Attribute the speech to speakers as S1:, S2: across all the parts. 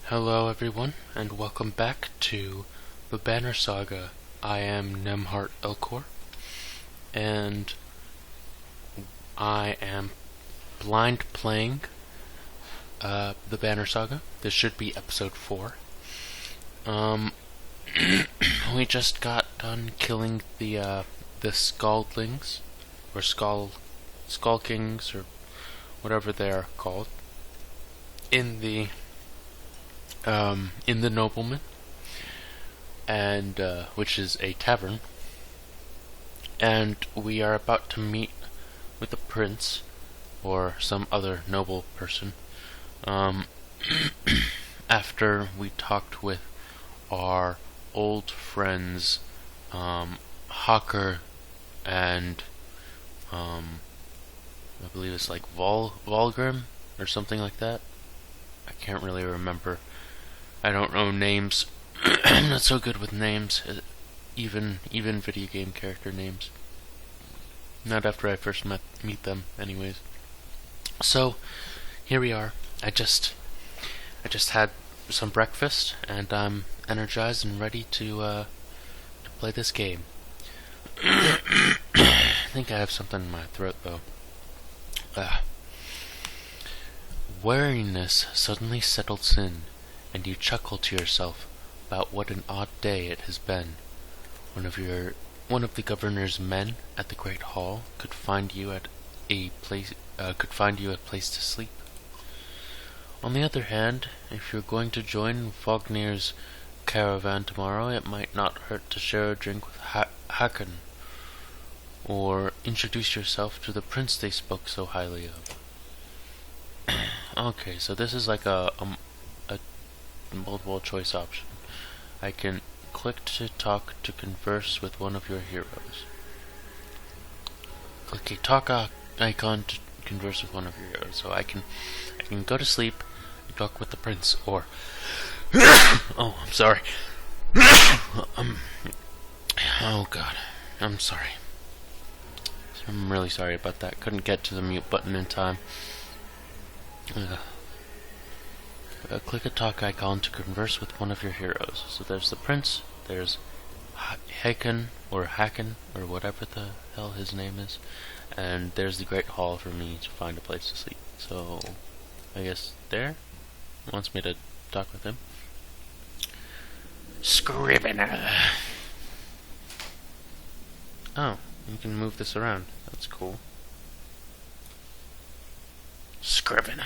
S1: Hello everyone, and welcome back to the Banner Saga. I am Namhart Elkor, and I am blind playing the Banner Saga. This should be episode 4. We just got done killing the Scaldlings, or Skull Kings, or whatever they are called, in the Nobleman, and which is a tavern, and we are about to meet with the prince or some other noble person after we talked with our old friends Hawker and I believe it's like Volgrim or something like that. I can't really remember. I don't know names. I'm not so good with names, even video game character names. Not after I first meet them, anyways. So here we are. I just had some breakfast, and I'm energized and ready to play this game. I think I have something in my throat though. Weariness suddenly settles in, and you chuckle to yourself about what an odd day it has been. One of the governor's men at the Great Hall could find you a place to sleep. On the other hand, if you're going to join Vognir's caravan tomorrow, it might not hurt to share a drink with Hakon, or introduce yourself to the prince they spoke so highly of. Okay, so this is like a multiple choice option. I can click to talk to converse with one of your heroes. Click a talk icon to converse with one of your heroes. So I can go to sleep and talk with the prince, or oh, I'm sorry. Oh god, I'm sorry. I'm really sorry about that. Couldn't get to the mute button in time. Click a talk icon to converse with one of your heroes. So there's the prince, there's Hakon, or whatever the hell his name is, and there's the Great Hall for me to find a place to sleep. So I guess there wants me to talk with him. Scrivener. Oh, you can move this around. That's cool. Scrivener.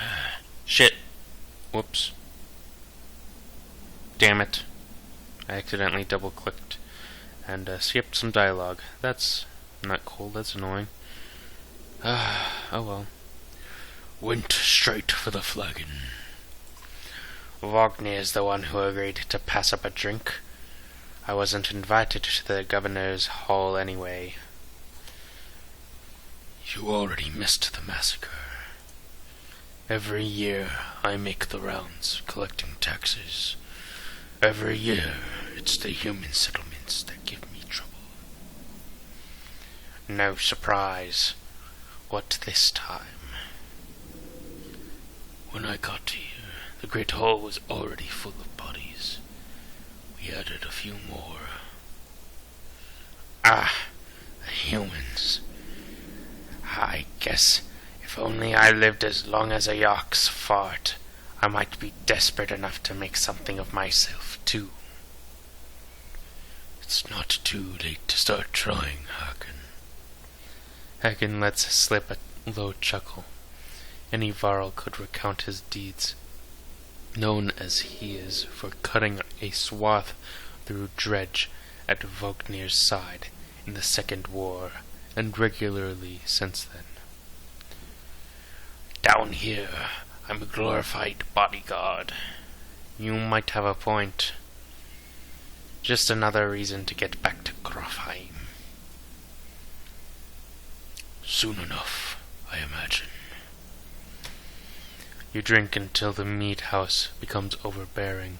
S1: Shit. Whoops. Damn it. I accidentally double-clicked and skipped some dialogue. That's not cool, that's annoying. Oh well. Went straight for the flagon. Vognir's the one who agreed to pass up a drink. I wasn't invited to the governor's hall anyway. You already missed the massacre. Every year I make the rounds, collecting taxes. Every year it's the human settlements that give me trouble. No surprise. What this time? When I got here, the Great Hall was already full of bodies. We added a few more. Ah, the humans. I guess if only I lived as long as a York's fart, I might be desperate enough to make something of myself, too. It's not too late to start trying, Hakon. Hakon lets slip a low chuckle. Any Varl could recount his deeds, known as he is for cutting a swath through Dredge at Vognir's side in the Second War, and regularly since then. Down here, I'm a glorified bodyguard. You might have a point. Just another reason to get back to Grofheim. Soon enough, I imagine. You drink until the meat house becomes overbearing,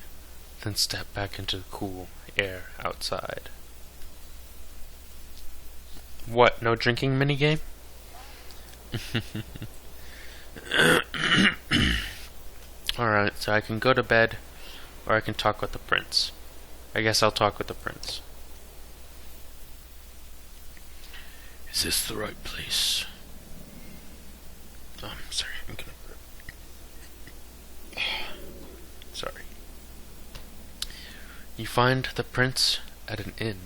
S1: then step back into the cool air outside. What, no drinking minigame? Alright, so I can go to bed or I can talk with the prince. I guess I'll talk with the prince.
S2: Is this the right place?
S1: Oh, I'm sorry, I'm gonna... Sorry. You find the prince at an inn.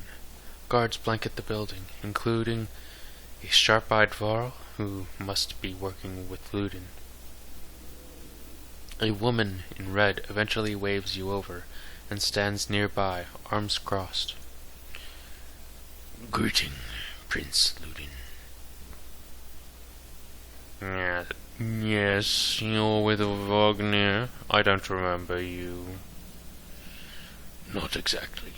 S1: Guards blanket the building, including a sharp-eyed varl who must be working with Ludin. A woman in red eventually waves you over and stands nearby, arms crossed.
S2: Greeting, Prince Ludin.
S1: Yes, you're with Wagner. I don't remember you.
S2: Not exactly.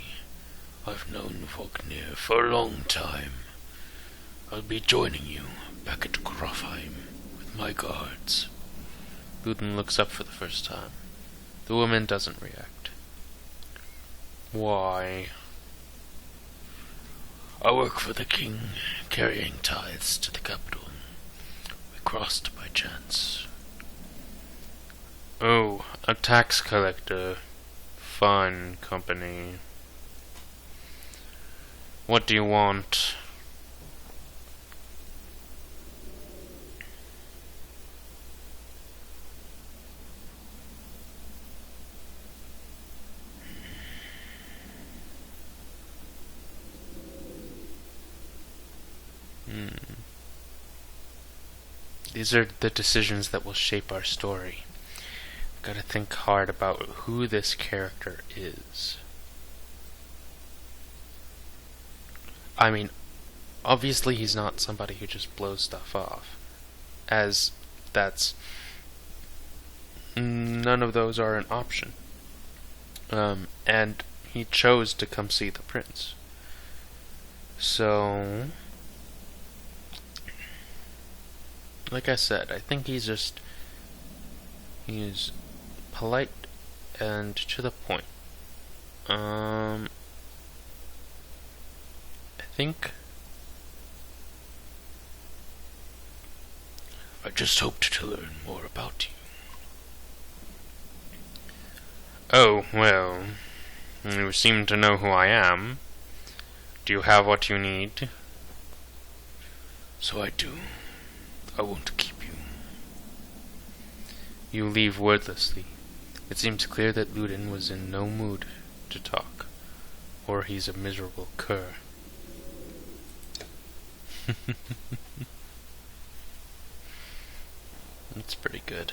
S2: I've known Wagner for a long time. I'll be joining you back at Grofheim with my guards.
S1: Ludin looks up for the first time. The woman doesn't react. Why?
S2: I work for the king, carrying tithes to the capital. We crossed by chance.
S1: Oh, a tax collector. Fun company. What do you want? These are the decisions that will shape our story. We've got to think hard about who this character is. I mean, obviously he's not somebody who just blows stuff off, as that's... none of those are an option. And he chose to come see the prince. So... like I said, I think he's polite and to the point. I think
S2: I just hoped to learn more about you.
S1: Oh, well, you seem to know who I am. Do you have what you need?
S2: So I do. I won't keep you.
S1: You leave wordlessly. It seems clear that Ludin was in no mood to talk, or he's a miserable cur. That's pretty good.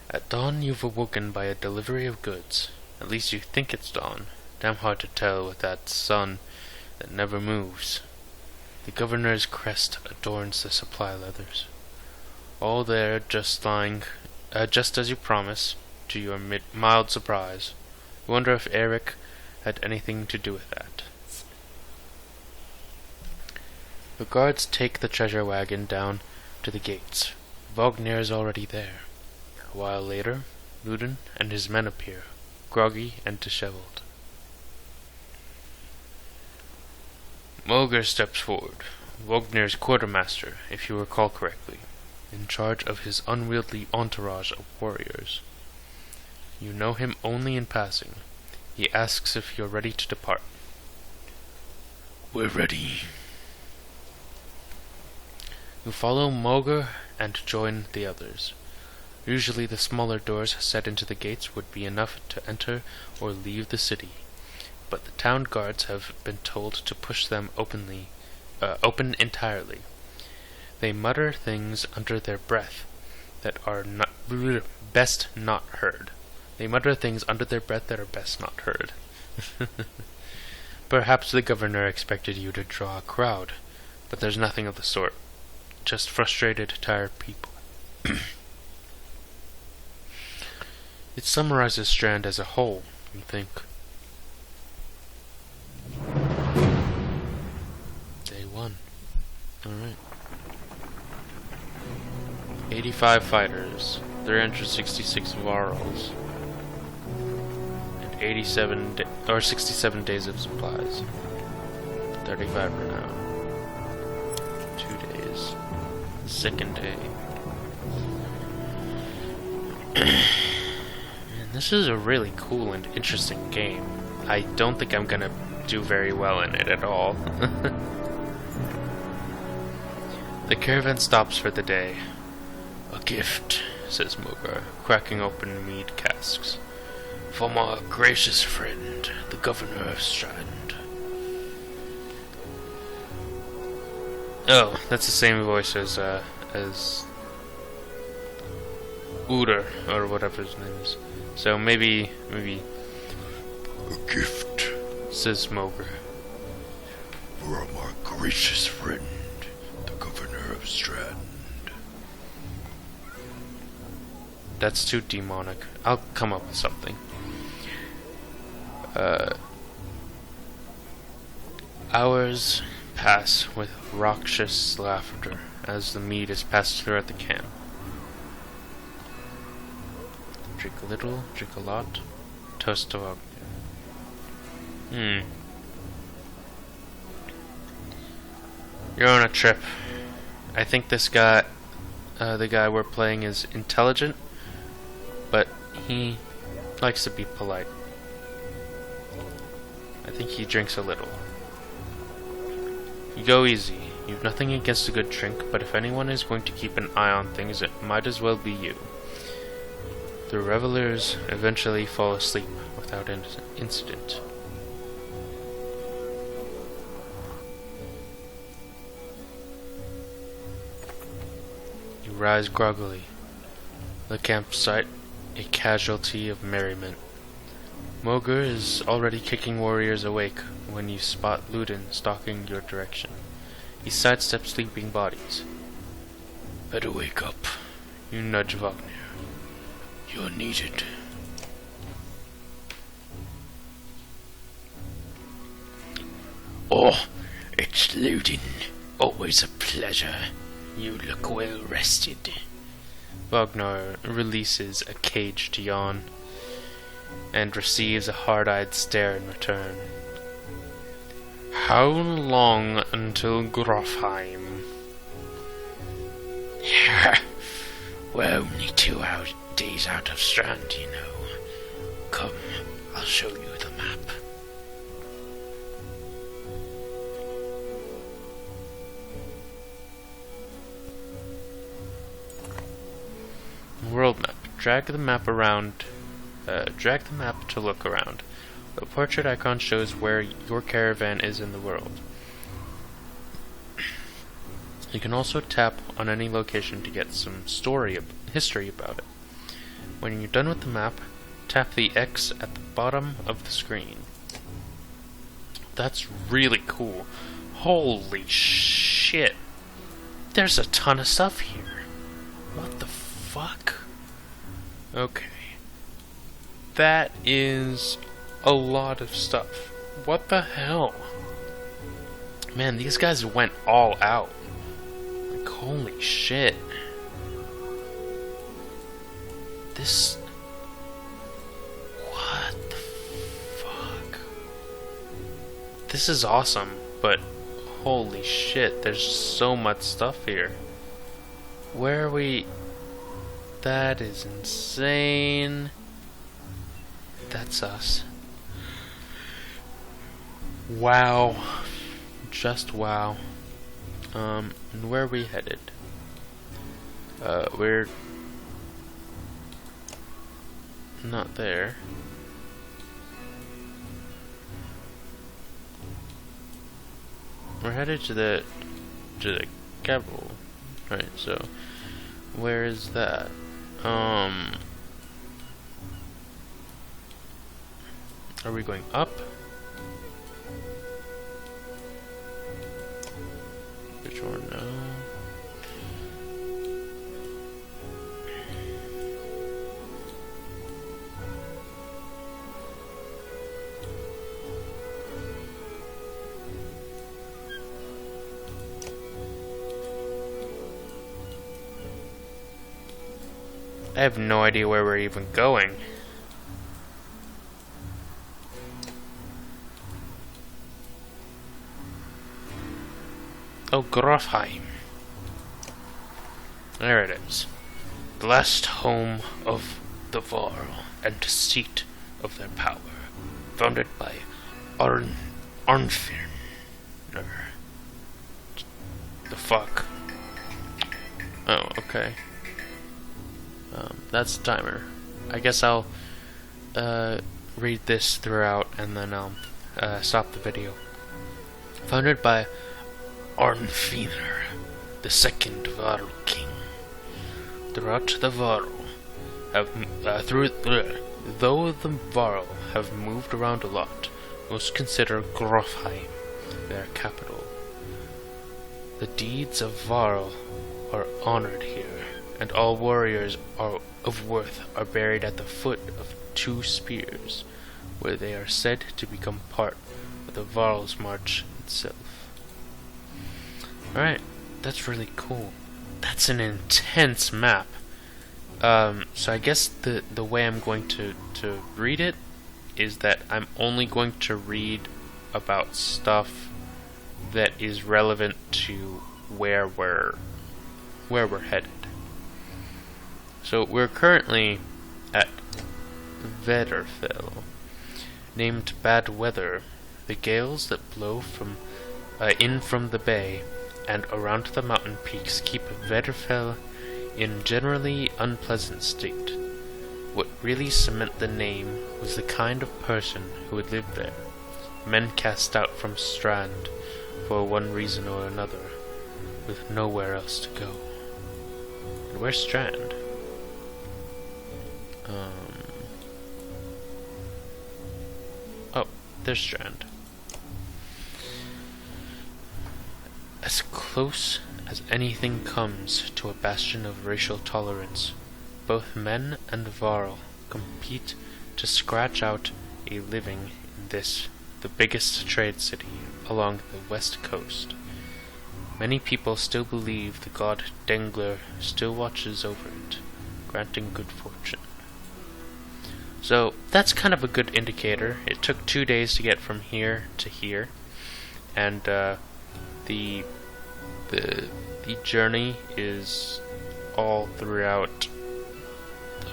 S1: At dawn, you've awoken by a delivery of goods. At least you think it's dawn. Damn hard to tell with that sun that never moves. The governor's crest adorns the supply leathers. All there, just as you promised, to your mild surprise. You wonder if Eric had anything to do with that. The guards take the treasure wagon down to the gates. Wagner is already there. A while later, Ludin and his men appear, groggy and disheveled. Mulger steps forward, Wagner's quartermaster, if you recall correctly, in charge of his unwieldy entourage of warriors. You know him only in passing. He asks if you're ready to depart.
S2: We're ready.
S1: You follow Mulger and join the others. Usually the smaller doors set into the gates would be enough to enter or leave the city, but the town guards have been told to push them open entirely. They mutter things under their breath that are best not heard. They mutter things under their breath that are best not heard. Perhaps the governor expected you to draw a crowd, but there's nothing of the sort. Just frustrated, tired people. It summarizes Strand as a whole, you think. Day 1. Alright. 85 fighters, 366 varls, and 67 days of supplies. 35 renown. 2 days. Second day. This is a really cool and interesting game. I don't think I'm gonna do very well in it at all. The caravan stops for the day.
S2: A gift,
S1: Says Mogar, cracking open mead casks.
S2: from our gracious friend, the governor of Strand.
S1: Oh, that's the same voice as Uder, or whatever his name is. So maybe,
S2: A gift
S1: says Mogar.
S2: from our gracious friend, the governor of Strand.
S1: That's too demonic. I'll come up with something. Hours pass with raucous laughter as the mead is passed throughout the camp. Drink a little, drink a lot. Toast to Wagner. You're on a trip. I think this guy, the guy we're playing, is intelligent, but he likes to be polite. I think he drinks a little. You go easy. You've nothing against a good drink, but if anyone is going to keep an eye on things, it might as well be you. The revelers eventually fall asleep without incident. You rise groggily. The campsite, a casualty of merriment. Mogar is already kicking warriors awake when you spot Ludin stalking your direction. He sidesteps sleeping bodies.
S2: Better wake up.
S1: You nudge Wagner.
S2: You're needed. Oh, it's Ludin. Always a pleasure. You look well rested.
S1: Wagner releases a caged yawn and receives a hard-eyed stare in return. How long until Grofheim?
S2: We're only 2 days out of Strand, you know. Come, I'll show you the map.
S1: World map. Drag the map around. Drag the map to look around. The portrait icon shows where your caravan is in the world. You can also tap on any location to get some history about it. When you're done with the map, tap the X at the bottom of the screen. That's really cool. Holy shit. There's a ton of stuff here. What the fuck? Okay. That is a lot of stuff. What the hell? Man, these guys went all out. Like, holy shit. This... What the fuck? This is awesome, but holy shit, there's so much stuff here. Where are we... That is insane. That's us. Wow. Just wow. And where are we headed? We're not there. We're headed to the capital. Right, so where is that? Are we going up? Which one? No. I have no idea where we're even going. Oh, Grofheim. There it is. The last home of
S2: the Varl and seat of their power, founded by Arnfinn. The fuck?
S1: Oh, okay. That's the timer. I guess I'll read this throughout and then I'll stop the video.
S2: Founded by Arnfinn, the second Varl king. Throughout the Varl have though the Varl have moved around a lot, most consider Grofheim their capital. The deeds of Varl are honored here, and all warriors of worth are buried at the foot of 2 spears, where they are said to become part of the Varl's march itself.
S1: Alright, that's really cool. That's an intense map. So I guess the way I'm going to read it is that I'm only going to read about stuff that is relevant to where we're headed. So we're currently at Vedderfell. Named bad weather, the gales that blow in from the bay and around the mountain peaks keep Vedderfell in generally unpleasant state. What really cemented the name was the kind of person who would live there. Men cast out from Strand for one reason or another, with nowhere else to go. And where's Strand? Oh, there's Strand. As close as anything comes to a bastion of racial tolerance, both men and Varl compete to scratch out a living in this, the biggest trade city along the west coast. Many people still believe the god Dengler still watches over it, granting good fortune. So that's kind of a good indicator. It took 2 days to get from here to here, and the journey is all throughout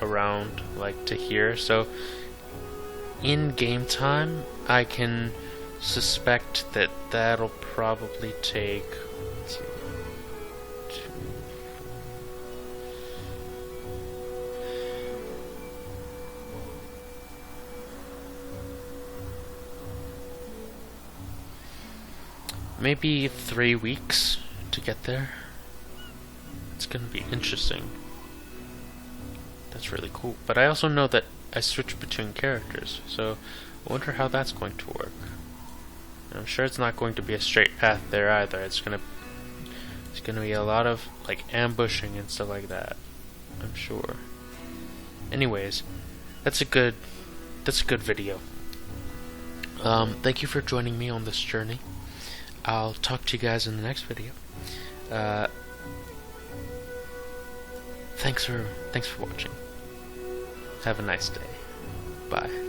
S1: around like to here. So in game time, I can suspect that that'll probably take maybe 3 weeks to get there. It's gonna be interesting. That's really cool. But I also know that I switch between characters, so I wonder how that's going to work. I'm sure it's not going to be a straight path there either. It's gonna be a lot of like ambushing and stuff like that, I'm sure. Anyways, that's a good video. Thank you for joining me on this journey. I'll talk to you guys in the next video. Thanks for watching. Have a nice day. Bye.